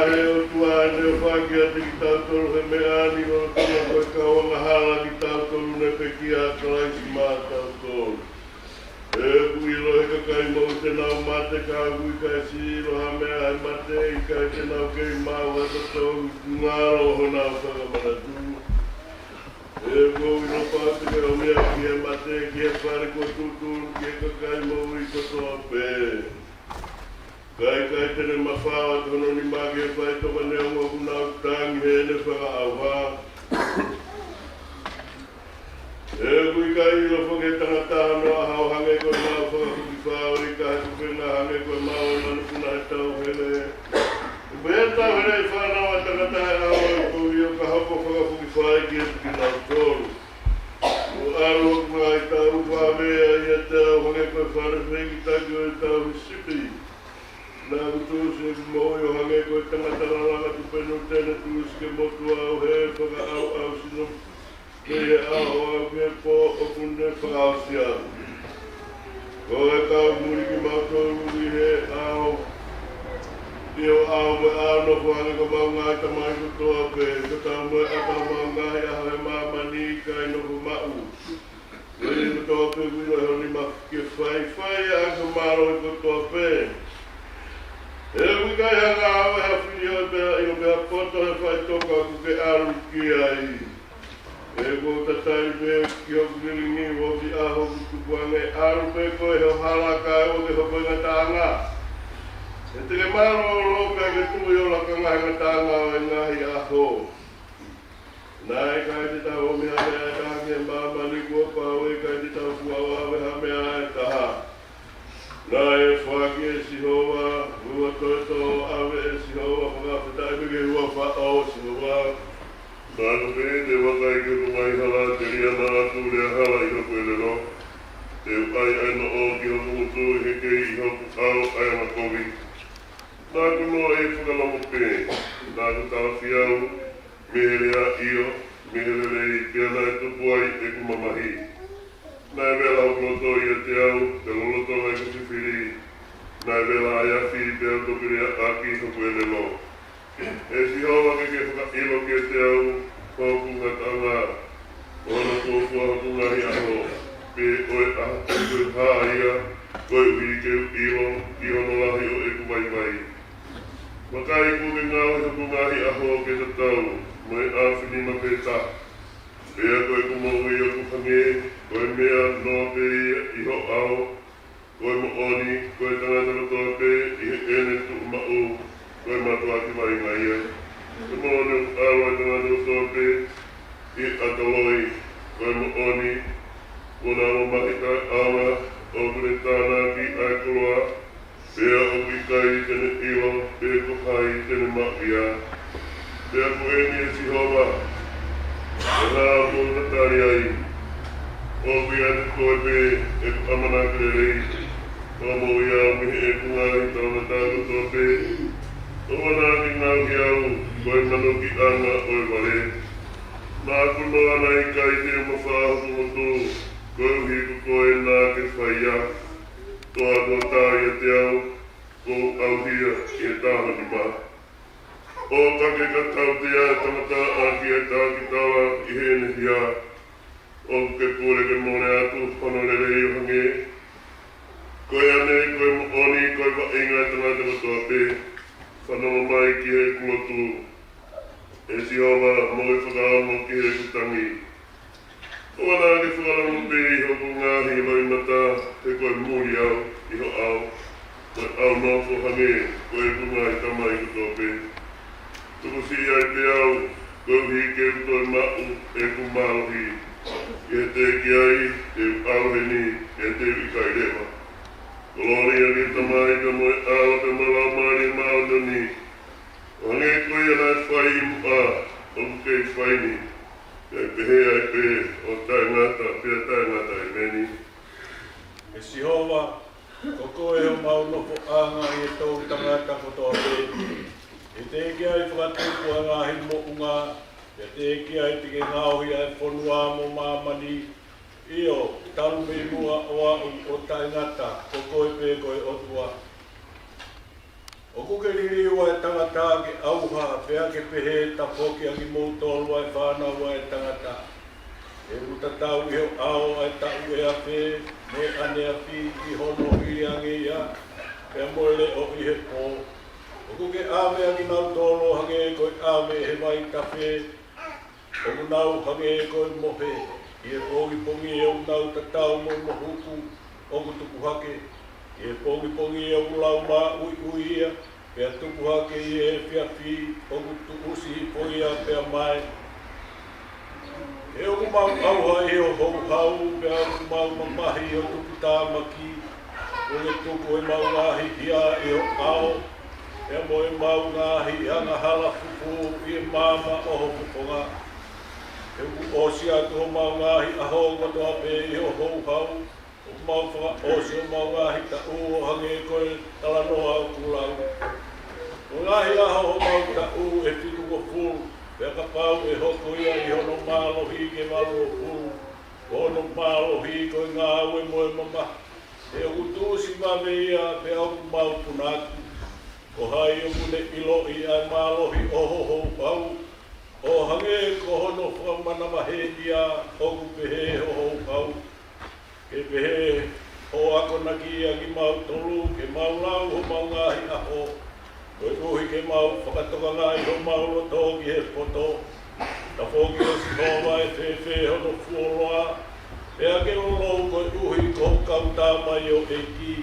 he o tuane o whakia te ki tautoro he mea ni o tuna koe ka wanga hala ki tautoro ne pekia kalaisi mā tautoro. E kui lo he kakai mo te nau mate ka kui kai siro ha mea he mate I kai te nau kei mau ha tatou ngaro ho nau whakamana tū. E kou ino pātu ke o mea ki he mate ki he whare ko tūturu ki he kakai mo I katoa pē. Kai tene mawhawa tono ni magi e whai toka nea mua kunau tangi he ne whaka awha. E kui kai ilo whake tangata noa hao hange koe mau whakakuki whaori ka he kupenga hange koe mau e manu kuna he tau hele. Mea tau hele I whanawa tangata he awa e kui o ka hoko whakakuki whai ki e tuki nau tolu. O aro kuna I tau whawea I e tau hange koe whare whengi taki o e tau hisipi. Nā kutusi e moi o hange koe tangata raranga tupenu tene tusi ke motu au he whaka au sino kei au ke po o kunde whakau sia. Ko e kau muri ki mautoru I he au Tio au me au no whange ko mau ngai tamai kutoa pe ko tau me atau mau ngai aho he mamani kai no hu mau. Kei kutoa pe wino he honi ma ke whai a ka maro I kutoa pe. E kui kai hanga awa hea whini o bea I o bea poto he whai toka ku ke aru ki ai. E kou tatai bea ki hoku nilingi woki a hoku tupuange aru pe koe heo hala kai o te hoku ingatanga. E te ke maro o loka ke tui o laka ngahi ingatanga o ngahi aho. Nai kai te tau o mea mea e taha ke mama ni kua pao e kai te tau kuawa awe ha mea e taha. Nai e whaki e sihoa, hua toto awe e sihoa, whakawhitai me ke hua whao sihoa. Nāko te te wakai ke rungai hala, te ria nā atu rea hala I hoku e rero. Te ukai aina o ki hoku mutu he kei I hoku au ai ana kovi. Nāko noa e whakalomo pē, nāko tawhi au, meherea io, mehererei kia nai tupu ai e kumamahi. Nai vela o kloto I a te au, te loloto ai kusifiri. Nai vela ai a whiri te au topirea aki hoku e rero. E si hoa ke whakailo ke te au, kōpunga tanga, ona kōpua hoku ngahi aho, pe oe aha koe hāia, koe ui ke ilo, I ono lahi o e kumaimai. Wakai ku ke ngāo hoku ngahi aho ke te tau, moe āwhini ma pēta. Pea koe kumoui o kuhange, koe mea noa pe I ho ao, koe mo oni, koe tangata katoa pe I he ene tu ma'u, koe matua ki mai ngai ai. Te mōne awa I tangata katoa pe I ataloi, koe mo oni, kona o mahika awa, o kure tāna ki aikoloa, pea o ki kai tene ilo, pea ko hai tene mawhia. Pea ko eni e sihowa, e rā mōna tāri ai, o ki ate koe pe e ko amana kererei, o mo ia mihi e kungai tauna tākotoa pe, o wana ki ngauhi au, koe mano ki anga oe wale. Nā kunoa nei kai te mawhahoku motu, koe uhi ku koe nā ke whaia, toa toa tāi a te au, ko auhia I e tāhani mā. O kake ka tau te a tamata a ki e tā ki tawa I hene hia, o ke kore ke mone atu whanorere I hange. Koe anei koe mo oni koe wa inga tangata katoa pe, whanoma mai ki he kulotu. E si hoa mo e whakaamo ki he kutangi. O wana ke whakaamo pe I hoku ngahi loi mata he koe muri au I ho au. Koe au nofo hange koe kunga I tamai katoa pe. Tuku si ai te au, koe uhi ke utoe ma'u e kumalohi. I he te ki ai, te auheni, e te ukai rewa. Kolori ake tamai ka moe au te malau maari mao doni. O hange koe anai whai I mua, o kei whai ni. Kei pehe ai pe, o tai ngata, pia tai ngata I meni. E si hoa, ko koe o mau nofo anga I e tau tangata kotoa pe. E te eke ai whakatupu a ngahi mo unga, e te eke ai tike ngauhi ai whonua mo mamani. Io, taru me mua o au o tai ngata, ko koe pe koe otua. O kukeriri ua e tangata ke auha pea ke pehe ta poki a ki moutolua e whanau e tangata. E utatau i heo ao ai tau e ape, me ane api ki hono hiri ange ia, pea moele o i he pō. O kuke ame a ki nau tolo hange koe ame he mai tape, o kunau hange koe mohe, i e pongi e o nau tatau mo mohuku, o kutuku hake, i e pongi e o kulau mā ui ia, pea tuku hake i e whiawhi, o kutuku usi pongi a pea mai. E o kumau auha e o hou hau, pea o kumau mamahi o tuku tāmaki, o e tuku e mau ngahi hia e o ao, pea mo e mau ngahi anga hala fufu i e mama o ho puponga. E o osi atu o mau ngahi aho kotoa pe i o hou hau, o mau whaka osi o mau ngahi ta u o hange koe talanoa o kulau. O ngahi aho o mau ta u e fitu o fulu, pea ka pau e hoko ia i hono mālohi ke malu o fulu, hono mālohi koe ngā ue moe mama. E o kutusi mame ia pea o kumau punatu, o hai o mune ilo i ai mālohi o ho hou hau, o hange ko hono whamana mahenia o kupehe o hou hau. Ke pehe o ako naki a ki mau tolu, ke mau lau ho mau ngahi aho. Koe uhi ke mau whakatoka ngai ho mau roto ki he poto. Ta whoki o si hoa e whewhe hono fuoloa. Pea ke lolo koe uhi ko kau tāmai o e ki.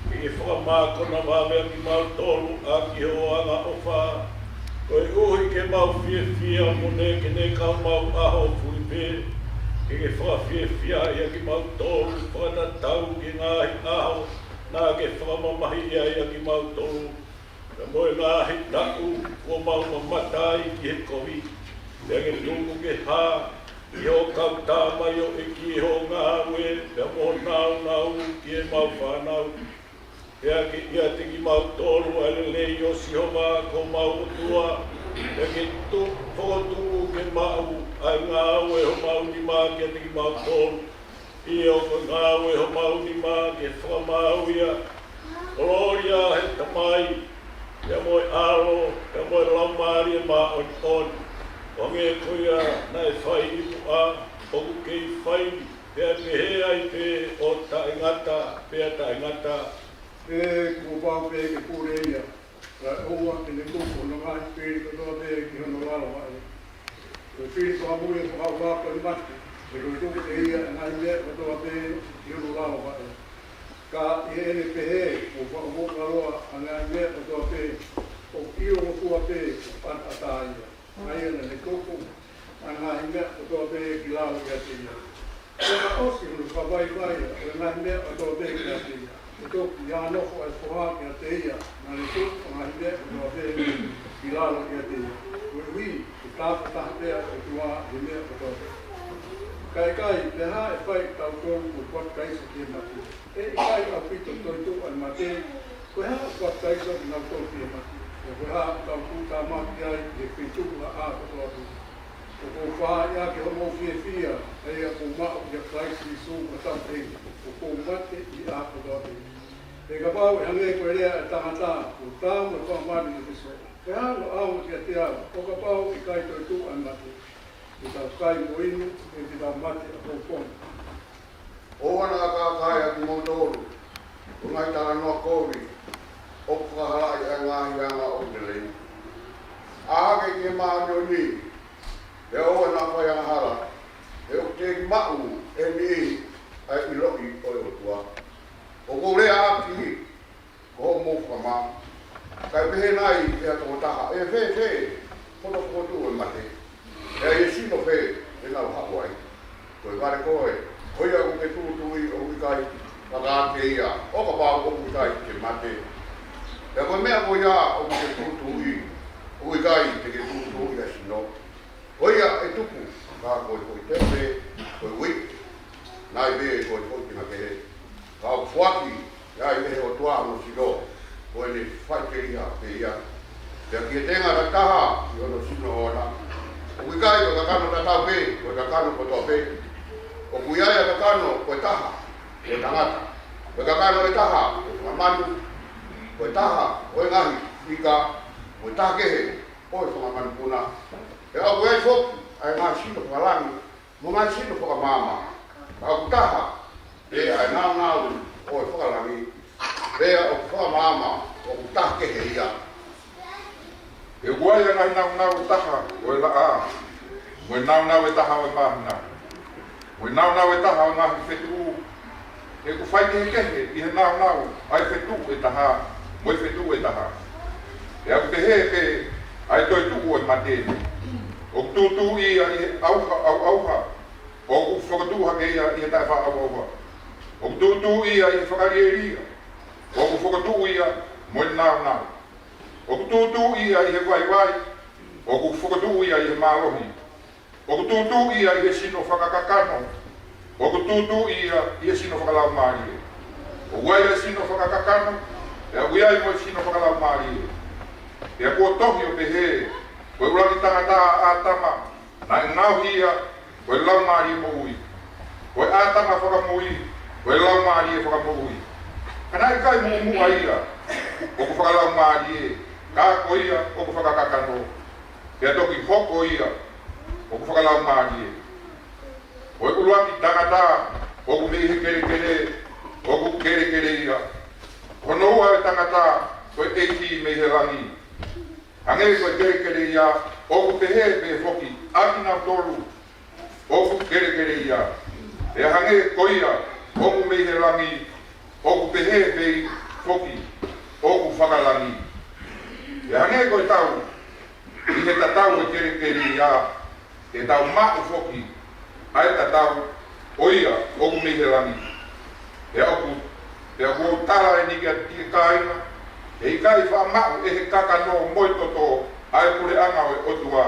Ke whakamākona wawea ki mau tolu a ki ho anga o wha. Koe uhi ke mau whiawhia mone ke ne kau mau aho fuipe. Ke whawhiawhia ia ki mau tolu whakatatau ki ngahi aho. Nā ke whakamamahi ia ki mau tolu. Ka moe ngahi taku o mau mamatai ki he kohi. Pea ke tuku ke hā. I ho kau tāmai o e ki ho ngā ue. Pea mo nau ki e mau whanau. Pea ke ia te ki mau tolu ale lei o si hova ko mau otua. Pea ke whokotuku ke mau ai ngā ue ho mau ni mā ki a te ki mau tolu. I o ko ngā ue ho mau ni mā ke whakamau ia. Oloria he tamai. Pea moe alo, pea moe laumari e mā on on. Wange koia na e whai i mua, oku kei whai, pea pehe ai pe o taingata, pea taingata. E ko pāu pe ke pūreia, ra oua ke ne kuku no ngai pēri katoa pe ki hono wala wai. Ko pēri ko amui e whakau wāka i mati, e ko tuku te ia e ngai mea katoa pe ki hono wala wai. Ka i ene pehe, o whakamoka roa a ngai mea katoa pe, o io mo kua pe patatāia. Ai ana ne kuku, a ngai mea katoa pe ki lau i ati ia. Pēra osi hunu whawai vai, o ngai mea katoa pe ki ati ia. Ito ia noko ai whoha ki a te ia, nā ne tuku o ngai mea katoa pe ki lau i ati ia. Ui ui, i tāta tahapea o tua i mea katoa pe. Kai, te hā e whai tau tōru o kwat kaisa ki e mati. E i kai au pito toi tu an mate, koe hā kwat kaisa ki nau tōru ki e mati. E koe hā tau kūtā mati ai e pitu a katoa tu. O ko wha ia ki homo fia, e ia ko mao ki a kaisa i sū a tau te, o ko mate i a katoa tu. E ka pau e hange koe rea e tangata, o tāu e whamari i te so. Koe hā no au ki a te au, o ka pau i kai toi tu an mate. I tau kai mo inu, e te tau mate a kōponi. O ana ka kai a ki motoru, o ngai tala noa kōri, o whakahala i a ngāhi anga o te lei. Āke ki e maani o ni, e o ana whai anga hala, e o te ki mau e ni ai i loki o e o tua. O ko rea aki, ko ho mo whama, kai pehe nai e a tō taha, e whē, kono kotu e mate. E a sino whē, e ngau hapuai. Koe kare koe, hoi a kuke tūtui o kukai, wakaate ia, o ka pāu o kukai ke mate. E koe mea koe ia o kuke tūtui, o kukai te ke tūtui a sino. Hoi a e tupu, ka koe koe tepe, koe ui, nai be koe koe tina kehe. Ka o fuaki, ia i mehe o tua no sino, koe ne whaikeria pe ia. Te ki e tenga ra taha, i ono sino ona. O kukai o kakano tatau pe, o kakano kotoa pe. O kuiai a kakano koe taha, koe tangata. O kakano e taha, koe mamanu, koe taha, koe ngahi. ika mo take he o fa man puna e au e fo ai ma sino palangi mo ma sino pa mama au taha e ai na o fa langi e o fa mama o take he ia e guai na taha o la a mo na we taha o ma na mo na we taha o ma fetu e ku fai ke i na ai fetu e taha mo fetu e taha e a ke ai toi tu o mate o tu i au o ku fotu ha ke i ta fa au o tu i fakari o ku fotu i mo na o tu i vai o ku fotu i malohi o tu i sino fakakakano o tu i sino fakalau mari o wai sino fakakakano e wai mo sino fakalau mari e ko tohi o behe ko ula ki tangata atama na ngau hia ko lau mari mo ui ko atama fakamui ko lau mari fakamui kana i kai mu aia o ko fakalau mari ka ko ia o ko fakakakano e toki hoko ia o ko fakalau mari o ula ki tangata o ko me kere o ko kere ia ko no wa tangata ko eki me helangi ange ko kere ia o ko pehe be foki akina tolu o ko kere ia e hange ko ia o ko me helangi o ko pehe be foki o ko fakalangi e hange ko tau i he tatau kere ia e tau ma foki ai tatau o ia o ko me helangi e o ko tala ni ka kaina e kai fa ma e kaka no moito to ai pure anga o tua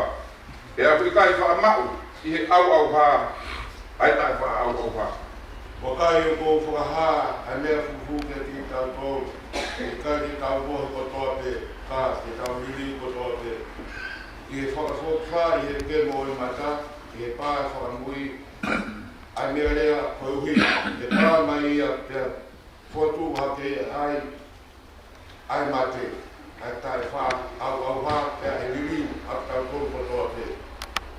e a kai fa ma i au ha ai ta fa au ha o kai ko fo ha a me fu ke ti ta to e kai ta bo ko to pe ka ke ta mili ko to pe i fo fa i ke mo i mata e pa fa mui ai me le ko hui e pa mai a pe foto ha ke ai mate ai tai fa au ha e lili a ta ko to te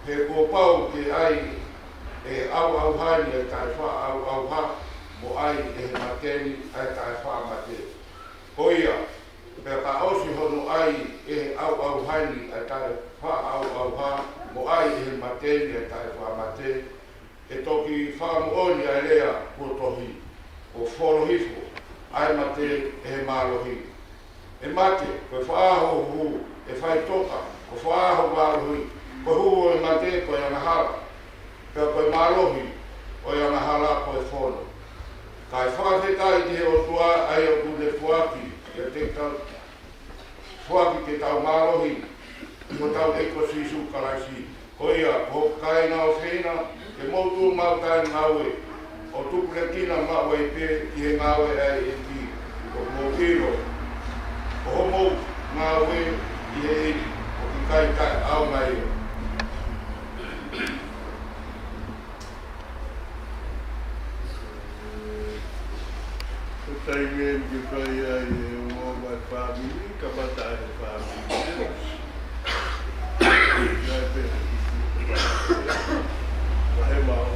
he ko pau ke ai e au ha ni tai fa au ha mo ai e mate ni ai tai fa mate hoia pe pa osi hono ai e au ha ni ai tai fa au ha mo ai e mate ni ai tai fa mate e toki fa mo oni ai lea ko tohi o folo hifo ai mate e malohi e mate ko whaaho hu e whai toka ko whaaho marohi ko hu e mate ko ia nahala pia ko e marohi o ia nahala ko e whono kai whakatetai te he o tua ai o kune fuaki e te tau fuaki ke tau marohi ko tau eko sisu karaisi ko ia ko kai ngau whina ke moutu mautai ngaue o tupure kina maue i pe i he ngaue ai e ki ko mokiro o homo ngawe i e iri o ki kai au mai o. O tai ngem ki kai ai e o mai whamiri, ka mata ai whamiri. Nai pe, wahe mao.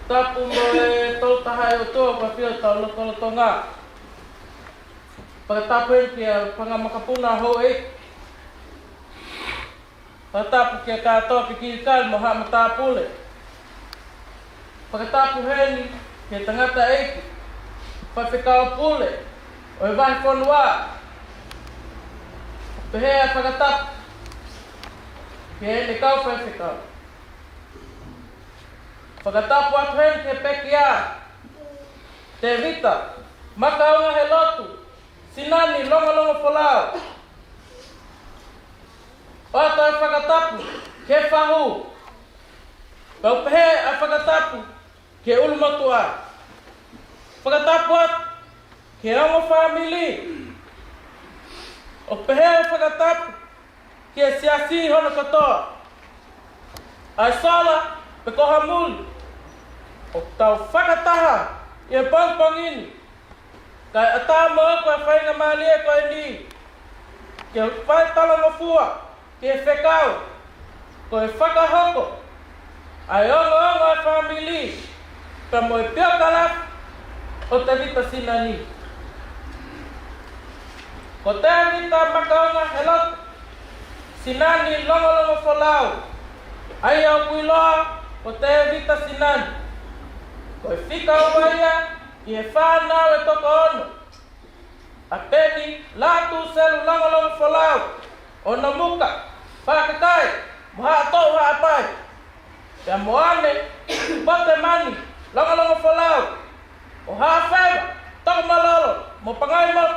Tapu mo e tau tahai o toa pa pia tau loto ngā. Pagatapu e kia pangamakapuna ho e. Pagatapu kia katoa ki kirikali mo haa matapule. Pagatapu heni kia tangata eiki. Whawhekau pule o e vahi whanua. Pehea pagatapu kia hene kau whawhekau. Whakatapu atu heni ke pekia, Tevita, makaunga he lotu, Sinani, longa whalau. O ata e whakatapu ke whahu, kau pehe a whakatapu ke ulumatua. Whakatapu atu ke ongo whamili. O pehe a whakatapu ke siasi hono katoa. Ai sala, pe koha muli. o tau whakataha i e pangpangini. Kai ata moa koe whainga malia koe ni. Kia whai tala mafua, kia whekau, koe whakahoko. Ai ongo ai whamili, ka moe piokala o Tevita Sinani. Ko Tevita makaonga helot, Sinani longo whalau. Ai au kuiloa ko Tevita Sinani. Koe whika ua ia, i e whanau e toko ono. A peni, lātu selu longo whalau. O na muka, whakakai, moha tau haa pai. Pea moane, bote mani, longo whalau. O haa whaiva, toko malolo, mo pangai mo.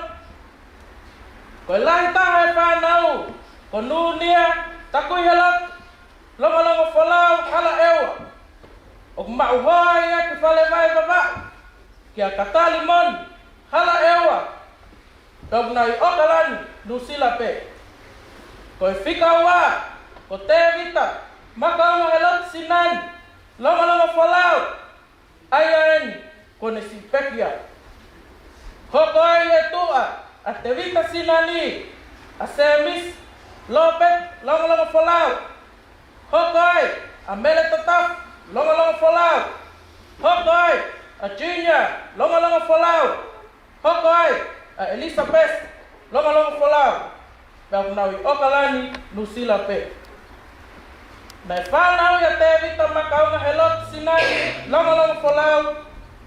Koe lahi taha e whanau, ko nunia, takui helot, longo whalau, hala ewa. O mauhoa ia ki whale vai baba, kia katali mon, hala ewa. Dog nai okalani, nusila pe. Koe whika ua, ko Tevita, makaonga helot Sinani, longo whalau. Aia eni, kone si pekia. Hoko ai e tua, a Tevita Sinani, a Semis, Lopet, longo whalau. Hoko ai, a Mele Tataf, longo whalau. Hoko ai, a Junior, longo whalau. Hoko ai, a Elizabeth, longo whalau. Pau nau i okalani, nusila pe. Nai whanau ia Tevita makaunga helot Sinani, longo whalau.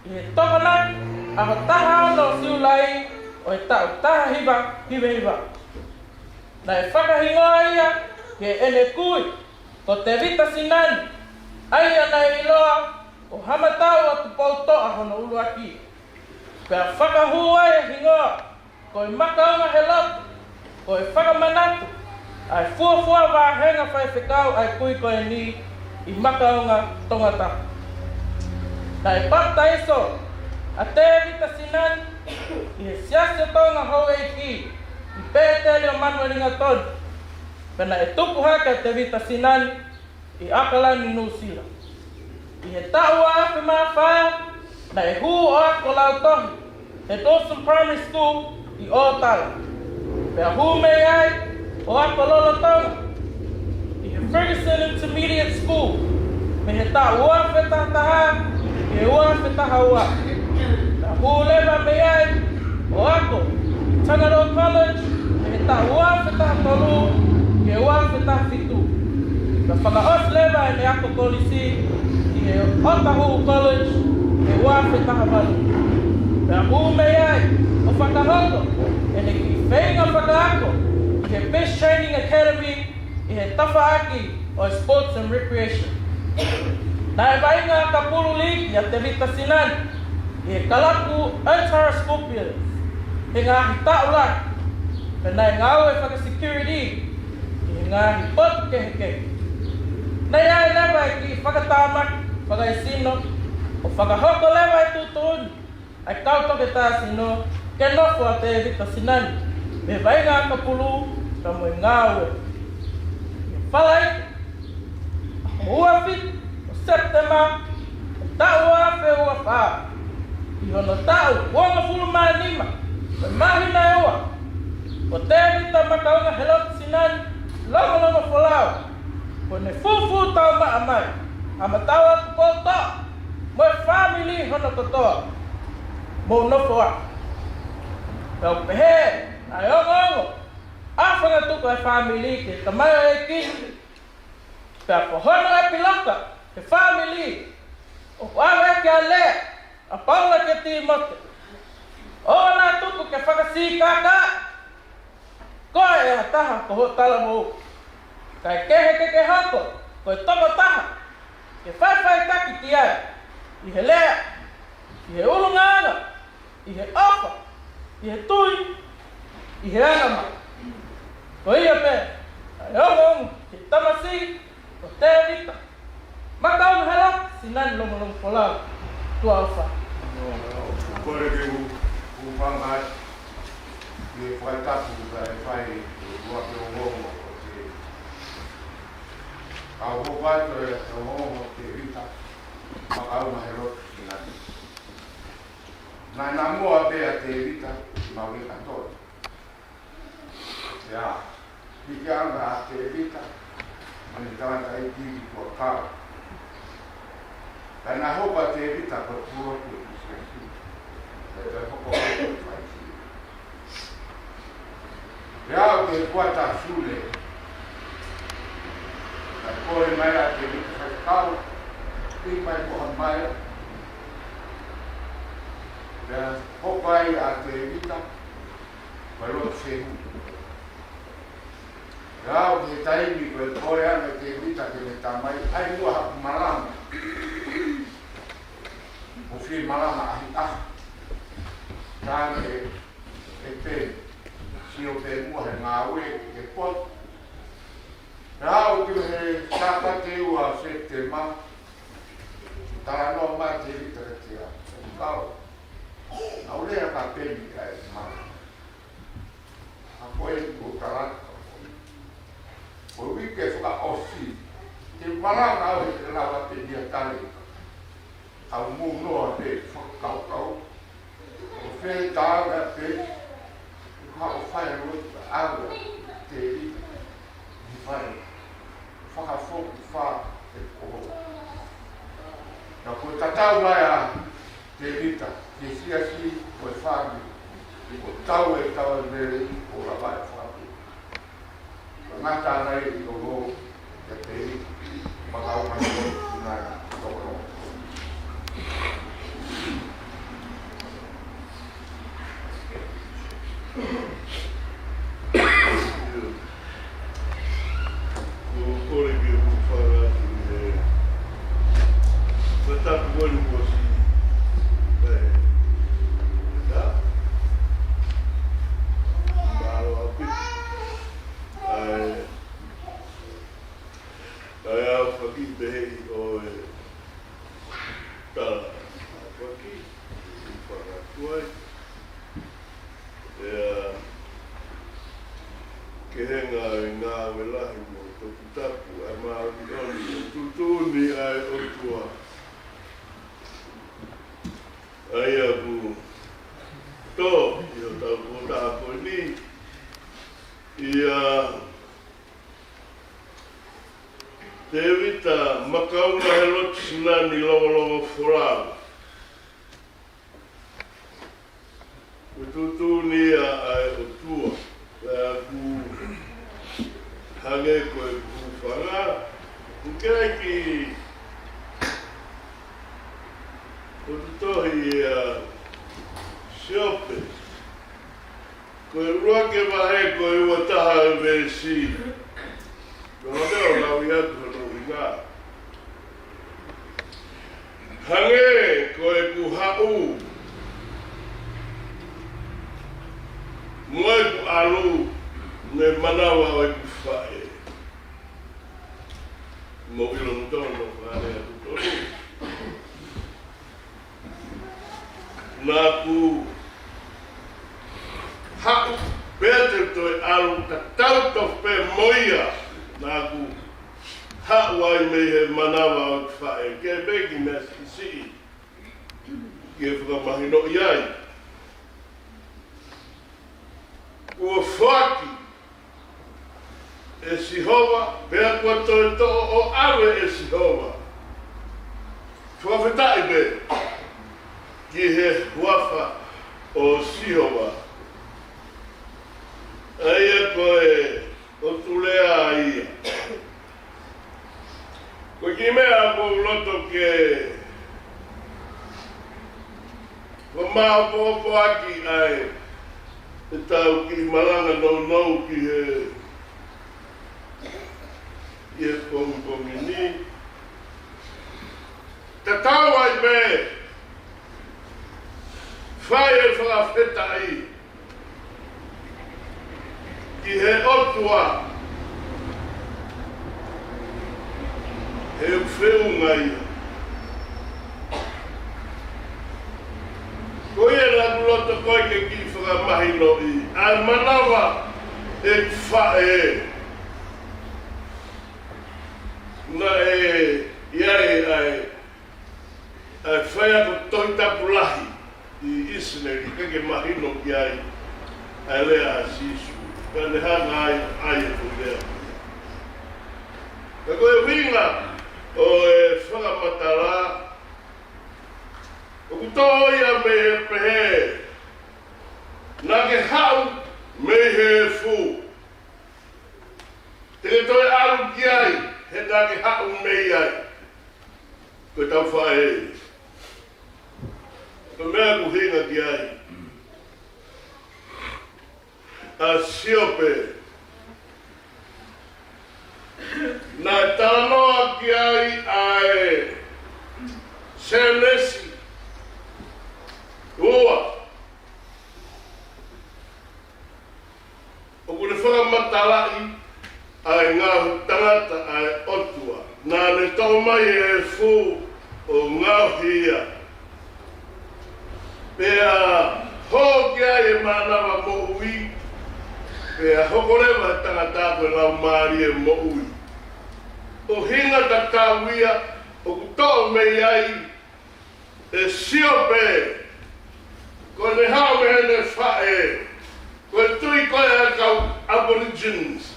I he tokanai, a ho taha no siulai, o e tau taha hiva. Nai whakahingoa ia, ke ene kui, ko Tevita Sinani. Aia nai iloa, o hamatau atu pautoa hono ulu aki. Pea whakahua e hingoa, ko i makaunga helot, ko i whakamanatu, ai fuafua wāhenga whai whekau ai kui koe ni i makaunga tongata. Nai pata iso, a Tevita Sinani, i he siasio tonga hau e ki, i pēteli o manuelinga tonu. Pena e tupu haka Tevita Sinani, i akalani nusila. I he tau afe maa whaia, na e hu o ako lau tohi, he Dawson Primary School i Otala. Pea hu mei ai, o ako lolo tonga. I he Ferguson Intermediate School, me he tau afe tahataha, i he uafe taha ua. Na hu leva mei ai, o ako, i Tangaro College, me he tau afe tahatolu, i he uafe tahafitu. Na whakaos leva e me ako kolisi, i he Otahu College, e uafe tahawalu. Pea hu mei ai, o whakahoko, e ne ki whainga whakaako, i he Best Training Academy, i he Tafaaki o Sports and Recreation. Na e wainga ka Pulu League, i a Tevita Sinani, i he Kalaku Antara Scorpions, he ngāhi taulaki, pe nai ngau e whaka-security, i he ngāhi potu keheke. Nei ai lewa e ki whakatāmaki, whakaisino, o whakahoko lewa e tūtūni, ai kautoke tāsino, ke nofo a Tevita Sinani, me wainga ka Pulu, ka moe ngāue. I whalaike, a uawhit, o Septema, o tau afe ua wha. I hono tau, wonga fulumanima, me mahina e ua. O Tevita makaunga helot Sinani, longo whalau. Ko ne fufu tau maa mai, ama tau atu poto, moe family hono kotoa, mo nofo a. Pau pehe, ai ongo, awhanga tuko e family ke tamayo e ki. Pea ko hono e piloka, ke family, o awe ke a lea, a paula ke ti mote. O na tuko ke whakasīkaka, koe e hataha ko ho tala mo. Kai kehe ke hako, koe toko taha, ke whaiwhai taki ki ai, i he lea, i he ulunganga, i he ofa, i he tui, i he angama. Ko ia me, ai ongongu, ke tamasi, ko Tevita. Makaunga helot, Sinani longo whalau, tua ofa. Kore ke whangai, ke whaitapu kai whai, wake o ngongo. Au hokai te hongo te rita. Makau mahero Sinani. Nai na mua bea Tevita maui katoa. Ya, pekia na Tevita mani tawa kai kiki kua kau. Kai na hopa Tevita kua pua kua kisaki. Kai hopa kua faisi. Ya o ke kuata sule. Kai koe mai a Tevita kai kau. Pi mai kua mai. Ya hopa ai a Tevita. Walo sehu. Ya o ke taimi koe koe ana Tevita ke me tamai. Ai mua hapu malama. O fi malama ahi ahi. Tāne e pe. Si o pe mua he ngā ue ke pot. Ya o ke he sāpa te ua se te ma. Tara no mai Tevita ke te a. Kau. Au lea ka peni ka e ma. A koe o karaka. O wike whaka osi. Te maranga au he te rawa te nia tare. Au mō noa te whakakau. O whē tāra te. Ka o whae rota awa te rita. Ni whae. Whakafoku wha e koho. Na koe tatau mai a te rita. Ke siasi koe whāmi. O tau e tawa mere o rawa e whāmi. Ngata nai I o ro te te makau mai o nai toko. O kore ki o whara e whatapu wanu kosi da maro api ai au whaki behei o e tala whaki I whara tuai ke henga I ngā welahi mo toku tapu ai maari oni o tutuni ai o tua ai apu tō I o tau kota ako ni Tevita makaunga he lotu Sinani logo whorau o tutuni ai o tua ai apu hange koe kūwhanga, kukai ki o tutohi siope. Koe ruake wahe koe ua taha e vesi. Koe reo lau I atu hano I ngā. Hange koe ku hau. Moe ku alu. Me manawa o I whae. Mo ilo mtono whare a tutoru. Nā ku hau pēte toi alu ta tauto pe moia. Nā ku hau ai me he manawa o I whae. Ke begi mes I si. Ke whakamahino iai. Ua whaki. E Sihova, pēr kua toi to o awe e Sihova. Tuawhetai be, ki he huafa o Sihova. Aia koe o tulea ia. Koe ki mea po loto ke ko maa po aki ai e tau ki malanga nou ki he I kongi ni. Te tau ai me. Whai e whakawheta ai. Ki he otua. He whiunga ia. Koe e rakulota koe ke ki whakamahino I. Ai manawa e whae. Na e iai ai whaia ko toi tapulahi I Israeli kake mahino ki ai ai lea sisu ka ne hanga ai e kulea ka koe winga o e whakamatara o kutoia me he pehe na ke hau me he fu te toi alu ki ai he na ke hau me ai koe tau whae ka mea ku hinga ki ai a siope na tānoa ki ai ai senesi ua o kune whakamatalai ai ngā tangata ai otua nā ne tau mai e fu o ngā hia pea hoki ai e manawa mo ui pea hokorewa tangata koe lau maari e mo ui o hinga ta kawia o kutou mei ai e siope ko ne hao me hene whae ko tui koe a kau Aborigines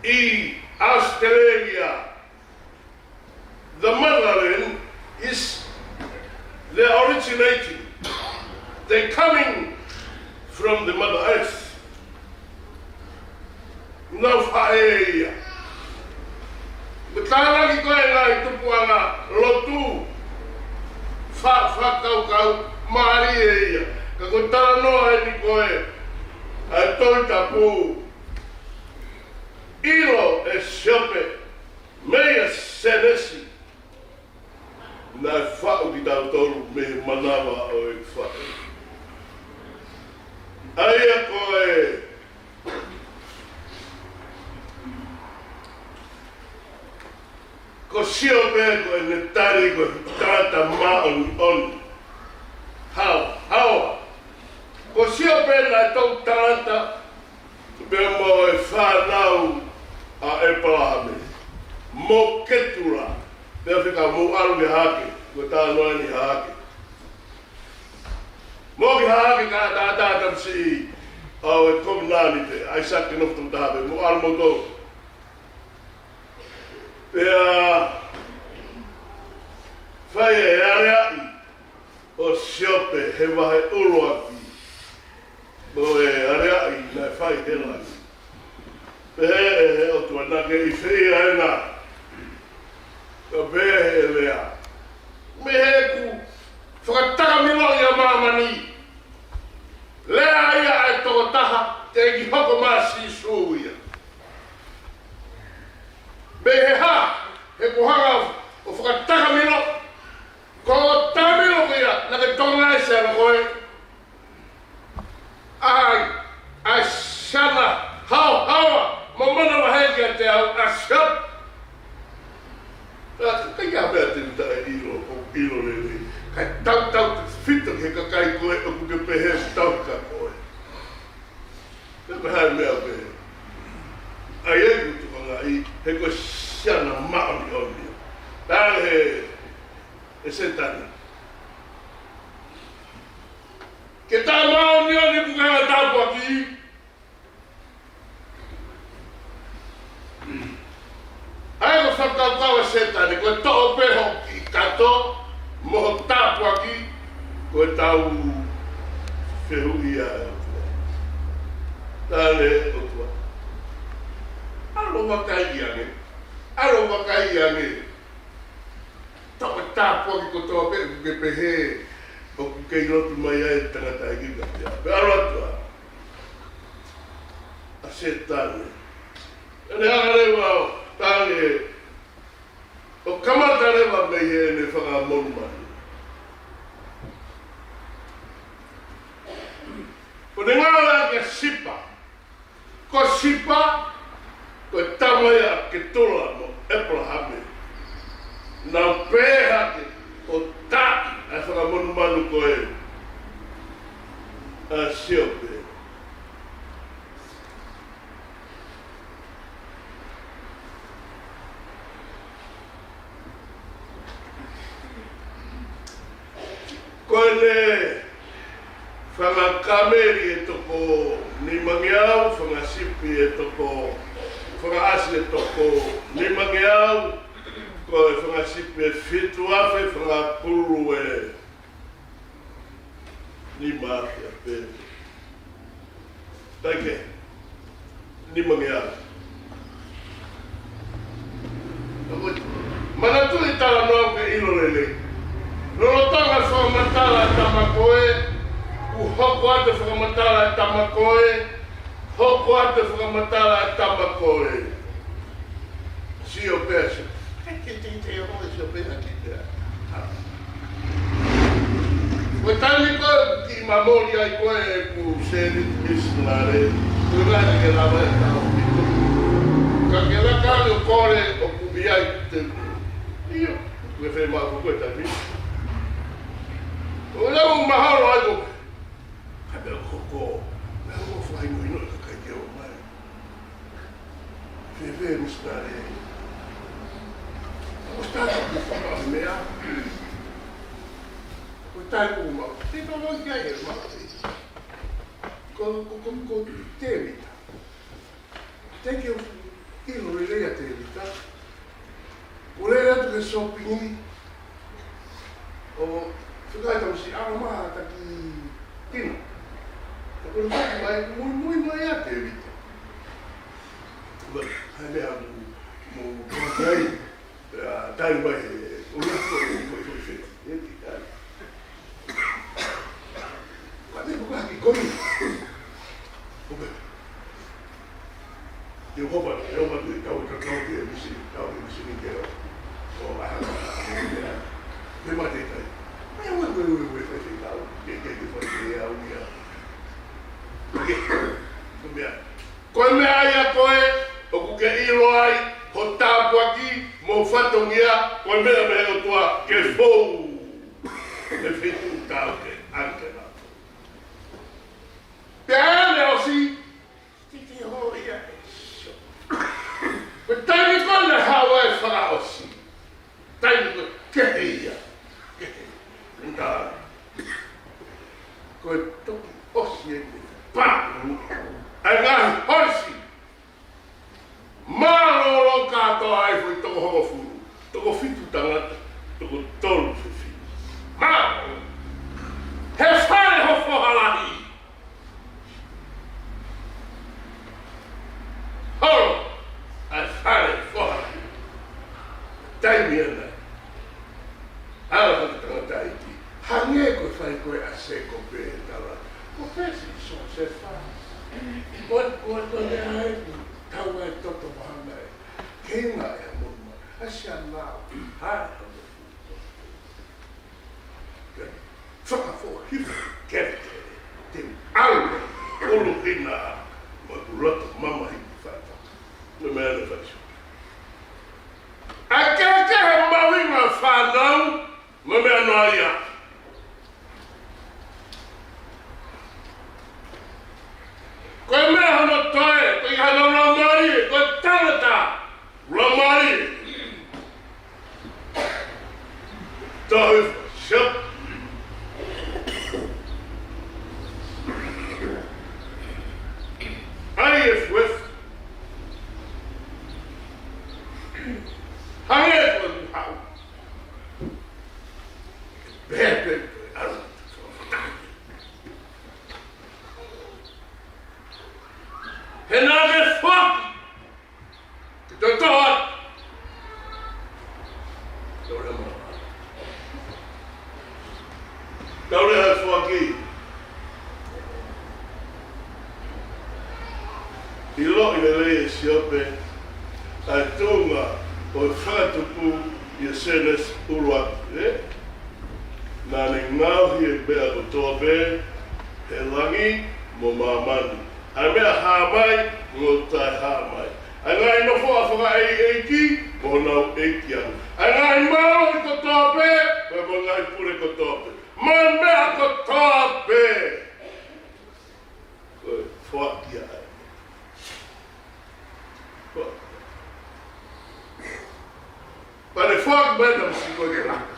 I Australia the motherland is they're originating they're coming from the mother earth no whae Tārangi koe ngā I tupuanga lotu whakau maari e ia. Ka koe taranoa e ni koe a toi tapu. Ilo e siope mea senesi. Nā whau ki tau toru me manawa o e whau. Aia koe ko sio pe ko ne tari ko tata on how ko sio pe na to tata be mo e whanau a e palahame mo ketura pe fika mo alu me hake ko ta noa ni hake mo ki hake ka tata tamsi au e komunani te ai sakti noftum tabe mo alu mo to pea whai e areai o siope he wahe uruaki mo e areai na whai helai pehe e o tuanake I whai aena ka pehe e lea me he ku whakataka milo I a mamani lea ia e toko taha te ki hoko masi suuia me he ha, he kuhanga o whakataka mino, ko taka mino kia, na ke tonga e sena koe. Ai sana, hawa, mamana waheki a te au, a shop. Kai kia pēr te nita e ilo lele, kai tau te whita ke kakai koe, o kuke pehe tau ka koe. Ka pehai mea pehe. Ai e kutu malanga'i, he koe siana maori o mia. Tāre e setani. Ke tā maori o ni pukanga tāpu aki. Ai ko whakau e setani, koe to'o peho ki kato, moho tāpu aki, koe tau whehu ia e o tua. Tāre o tua. Alo wakai ange. Tau e tāpua ki kotoa pe pehe o kei rotu mai ai tangata e kika te ape. Alo atua. A se tāne. Ane hanga rewa o tāne. O kamata rewa mei he ne whanga monu mai. O ne ngāra ke sipa. Ko sipa ko tamaya ke tola mo Abraham na peha ke o ta a whakamonu manu koe a siope. whanga kameri e toko ni mangiau, whanga sipi e toko, whanga asi e toko ni mangiau, ko e whanga sipi e fitu afe, whanga puru e ni mafi a pēne. Taike, ni mangiau. Mana tu i tala noa ke ilo lele. Lolotonga whakamatala e tamakoe, u hoko ate whakamatala e tamakoe, hoko ate whakamatala e tamakoe. Sio pēsa. Te hoi sio pēsa ki te koe tani koe ki mamori ai koe e ku sēri isnare, ku rāne ke lawa e tau pito. Ka ke rakane o kore o kubi ai te iyo, ku e whai maa koe tani. O lau mahalo ai ko, ka mea koko, mea koko whai no ino ka kai keo mai. Whewhe misnare. O stata ku whakahi mea. O tai ku mau. Te tono ki ai e mau. Ko Tevita. Te keo ilo i rea Tevita. O rea tu ke sopini. O Tukai tau si ara maa taki tino. Tako na taki mai, mui mai a Tevita. Hai mea mo kai, tai mai, o nako o whi. E ti tai. Ka te puka ki koni. Ope. Te hopa tu i tau te misi ni kero. O aha, me mate tai. Koe mea ai a koe, o kuke ilo ai, ho tāpu aki, mo whatongia, koe mea me o tua, ke fou. E whitu tāu ke anke nā. Te ane o si, titi ho ia e sio. Koe taini kone hawa e whara o si. Taini koe, kehe ia. Nda. Koe toki osi e te pāpu. Ai ngahi hoisi. Maroro kātoa ai fui toko hongo furu. Toko fitu tangata. Toko tolu fifi. Maroro. He whare ho whahalahi. Horo. Ai whare whahalahi. Taimi ana. Ala hati tangata iti. Hange koe whai koe a se ko pē tala. Ko pēsi so se wha. Koe mea e tau e toto wahanga e. Kenga e a moma. Asia nāo. Hara hanga fu. Whakafo hifu kere kere. Te aure. Olo hina. Ma kulata mama hiku whata. Koe mea le whaisho. A kere he mawinga whanau. Ma mea noa ia. Koe mea hana toe, koe hana ramari, koe tangata, ramari. Tahu shop. Ai e fwef. Hange e koe hau. Bebe, aru. He nā me whaki. Te tau toa. Tau rea maa. Tau rea whaki. I lo i le lei e siope. Ai tūnga o whakatupu i a senes uruaki. Nā ne ngāhi e bea o toa pē. He langi mo māmani. Ai mea hāmai, ngō tai hāmai. Ai ngai nofo a whaka eiki, mo nau eiki anu. Ai ngai mau i ko tōpe, mo ngai pure ko tōpe. Mai mea ko tōpe! Koe, whaki ai. Pane whaki mai na msi koe ke raka.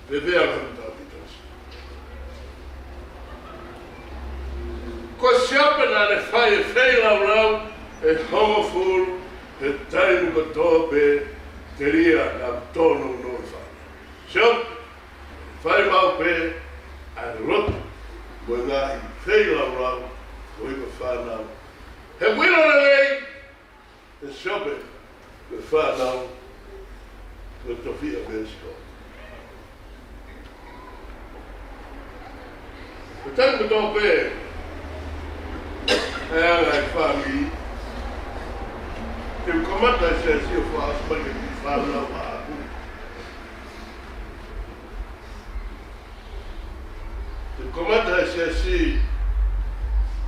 Vevea kanta pitas. Ko siapa na le fai lau e hongo fulu e tainu ko tope teria na tono no fa. Siapa fai mau pe a rot mo ngai fai lau o i ko fa na. He wilo le lei e siapa ko fa na ko tofia besko. Ko tainu ko tope ai family. Tem comanda se eu faço para que fala lá. Tem comanda se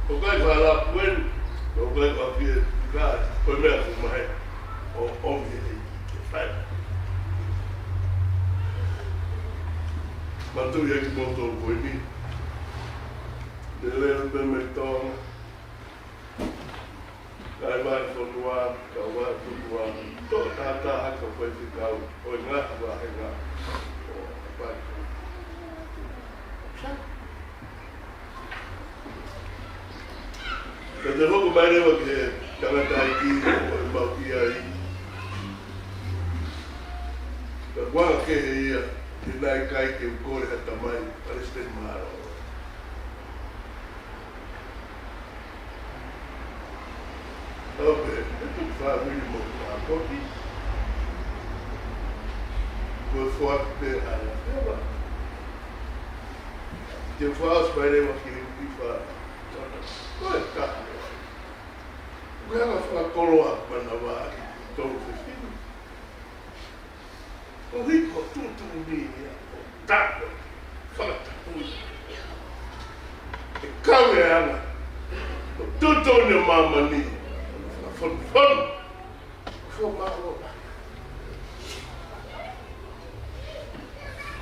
o que vai lá por o que vai vir cá, por mesmo mais o homem que faz. Mas tu é que montou o mim. Ele é o Bemetão. Kai mai fonua, ka wa tuwa, to tata haka foi ficau, o nga wa nga. Pai. Ka te hoku mai rewa ke tangata iki o mau ki ai. Ka wanga ke ia, ki nai kai ke ukore hata mai, Palestine maro. Okay, itu family mo akoti. Ko forte ala. Te faz para eu aqui que faz. Vai cá. Ela fala coloa para na vaga. Todo festivo. O rico tudo minha. Tá. Fala tudo. E câmera. Tudo ne mamani. Fun. Fun malo.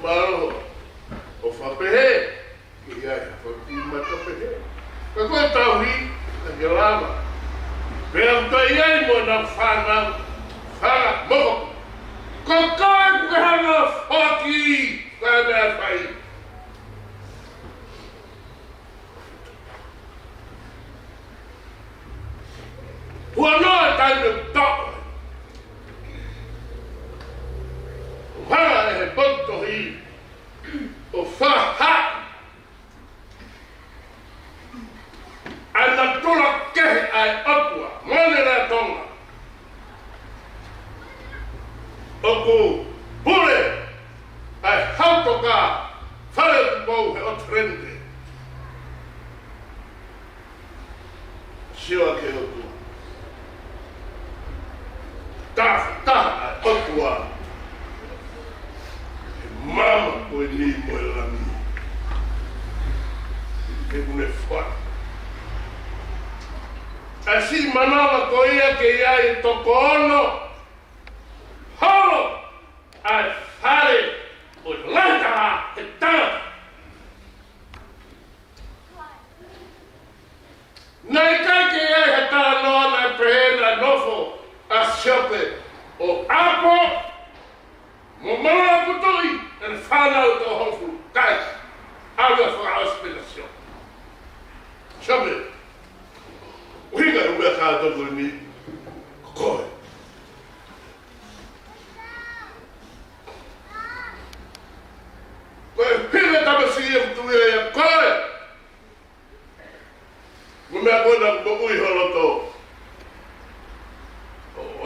Malo. O fa pehe. Que ai, fa que mata pehe. Que coisa ruim, que lava. Bem aí mo na fala mo. Cocai que hanga foki, cada pai. Wano time to talk. Wala e ponto hi. O fa ha. Ana tola ke ai opwa. Mone na tonga. Oku pule. Ai hautoka. Fale tu bou he otrende. Siwa ke oku. Ta otua mama ko ni mo la mi que une foi assim manava ko ia que ia to kono holo ai fare o lanta eta nai kai que ia eta no na prenda nofo a chope o apo mo mala putoi en fala o to hofu kai água para a hospitação chope o hinga o mercado do ni coi pega tava se tu ia coi mo me agora bo ui holoto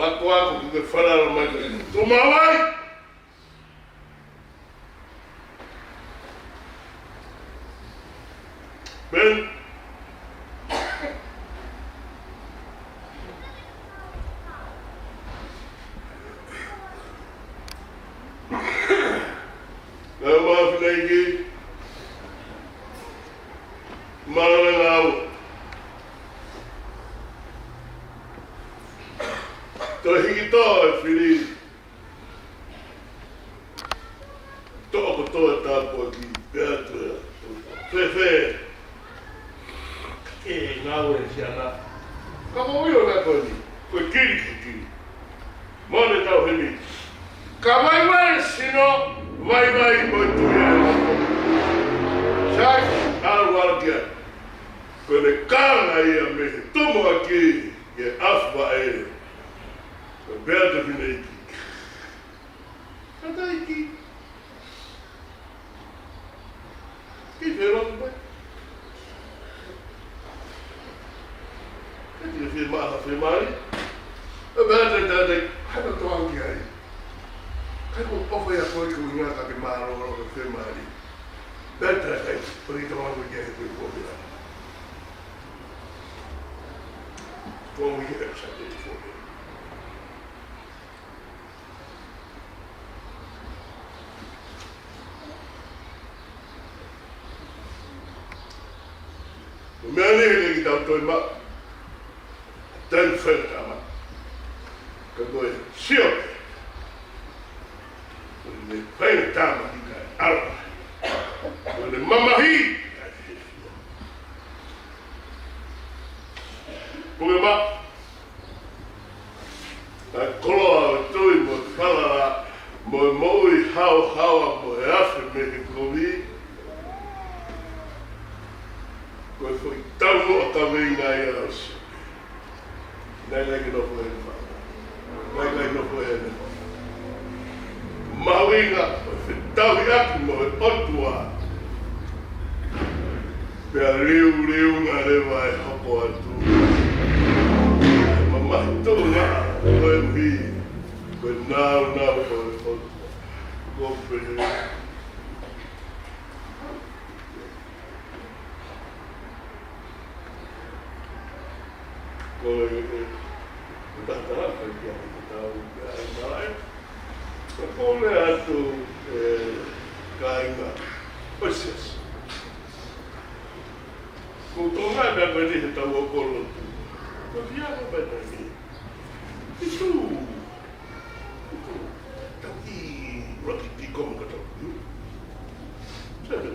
aku que fala mais toma vai ben maaf lagi malanga'i Tohito fili. Todo tapo aqui, perto. Fefe. Que não é jana. Como eu lá condi. Foi kiri. Mone tá feliz. Kamai vai sino vai muito. Ko ne kanga ia me he tomo aki ke aswa e. Ko bea te whina iki. Kata iki. Ki whera tu pai. Kati e whia maa hawhi mai. E bea te tātai, hana toa ki ai. Kai ko ofa ia koe ki ngā ka ke maa ronga ronga whi mai. Bea tātai, pari ka wangu ki ai koe kōpira. Kōngu i hea sa te kōpira. Mea nehe ki tau toi ma. Tēn whenata ma. Ka koe sio. Ne whaina tāma ki kai ara. Ne mamahi. Koe ma. Ka koloa tui mo whalara mo moi hau hawa mo e awhi me he kovi. Koe whai tauno a tawei ngai a rasi. Nai lai ki nofo e ne whaka. Nai lai nofo e ne whaka. Mawinga, koe whitawi aki mo e otua. Pea riu ngā rewa e hoko atu. Mamahi tō ngā, koe uhi. Koe nāu koe otua. Koe whiri. Koe tatara ki a tau ki a mai. Koe kone atu kāinga oisias. Ko tōngai mea koe ni he tau o kolo tu. Koe whiako pēta ni. Itu. Tau i raki tikomo ka tau ki. Sebe.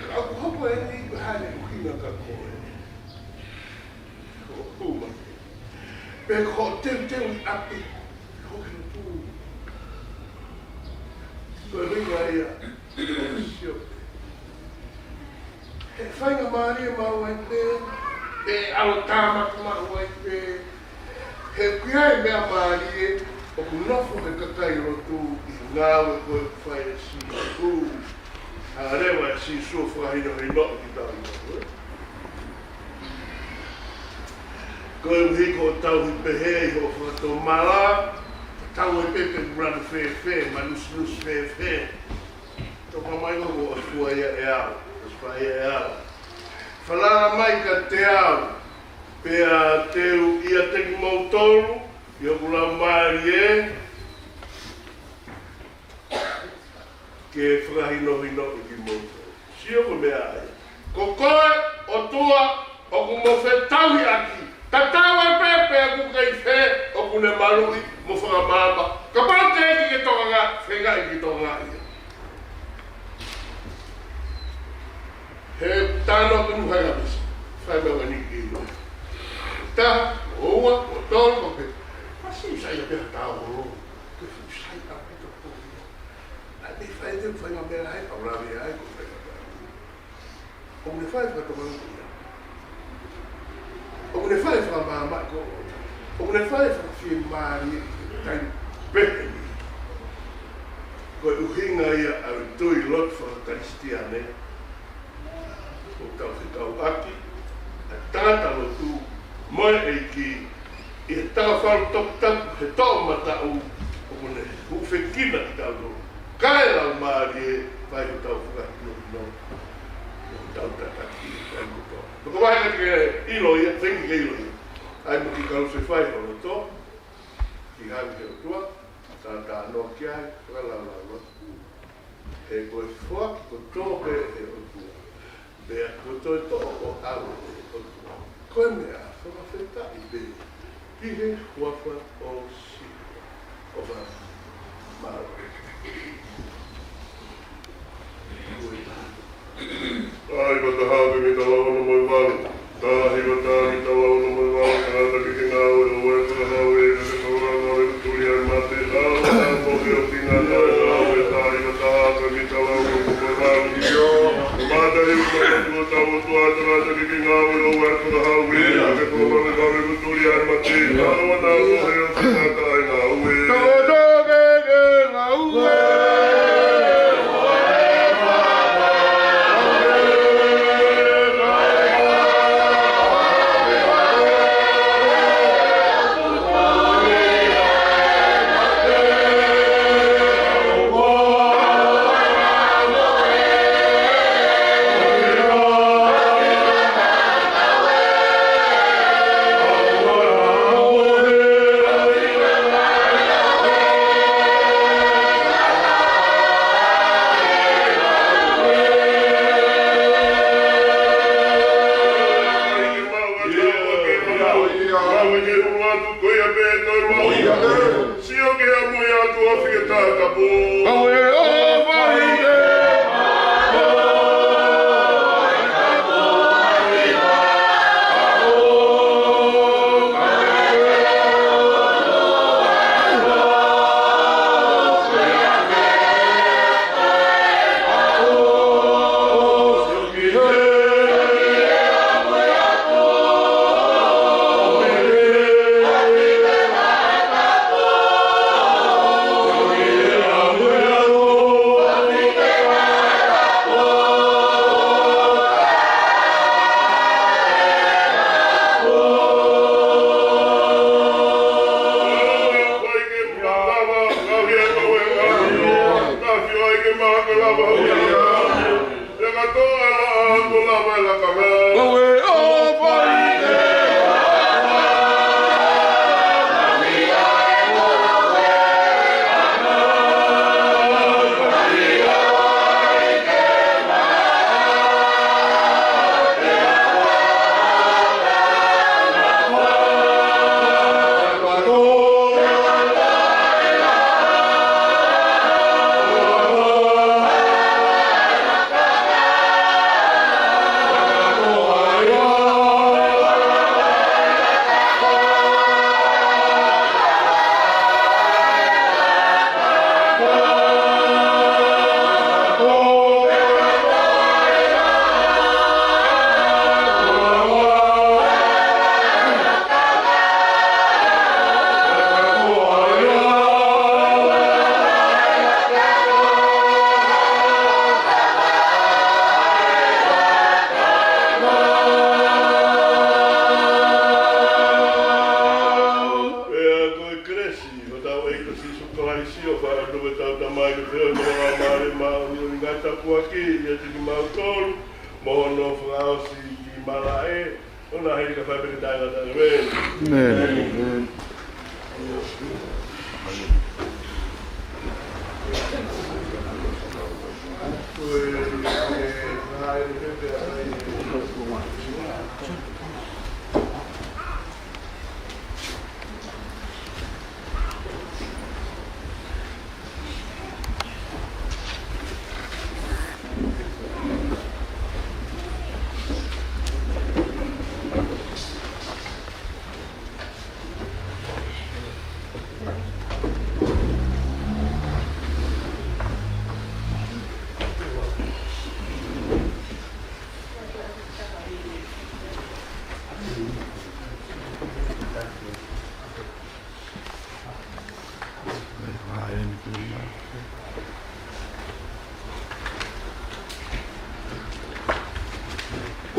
Aku hopo e ni hane uhinga ka koe. Puma. Pe ko teu I api. Hoki no tu. Ko ringa ia. Sio. E whainga maria mawai pe. E alo tāmaki mawai pe. He kuiai mea maria. O ku nofo he kakai rotu. I ngāwe koe whai e si. A rewa e si sua whahino he no ki tau i. Koe uhi ko tau hi pehe I ho whakato mara. Tau e pepe kurana whewhe, ma nus whewhe. Toka mai ngoko o sua ia e au, o sua ia e au. Whalara mai ka te au, pea teu ia teki mautoru, I o kura maari e. Ke whakahinohino I ki mautoru. Sio ko mea ai. Ko koe o tua o kumo whetauhi aki. Tatawa pepe ku kai fe o kune marui mo whakamama. Ka pate ki toka ngā, whenga I ki toka ngā ia. He tāno kunu hainga misa, whai mewa ni ki ino. Taha, o ua, o tōru, o pe. Masi usai a peha tāo o ro. Ke usai a pita pōi. Ai me whai te whainga mea hai, au rawe ai ko whainga mea. O mune whai whakatoka ngā. O kune whai whakamā mai ko. O kune whai whakawhi maari kai pehe ni. Koe uhinga ia au tui lot whakaristiane. O tau he tau aki. A tāta lo tu moe eiki. I he taga wharu toku taku he tau matau. O kune huwhekina ki tau no. Kai lau maari e whai ko tau whakahino no. O tau tataki kai ko tau. Ko vai ke ilo ia, tengi ke ilo ia. Ai mo ki karu se whai hono tō. Ki hau ke o tua. Tā no ki ai, wala la. E koe whaki ko tō pe e o tua. Bea ko tō e tō o au e o tua. Koe mea, whakawheta I pe. Pihe huafa o si. O wha maro. Ai wata hawe mi ta launa moi waru. Tahi wata mi ta launa moi waru. Kanata ki te ngā ue o e kura hawe e te kaura ngā ue turi ai mate. Launa ngā poke o tina tae hawe. Tahi wata hawe mi ta launa moi waru. Mata hiu mai tua tau tua tua fica acabou. Awe o vai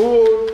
Oh,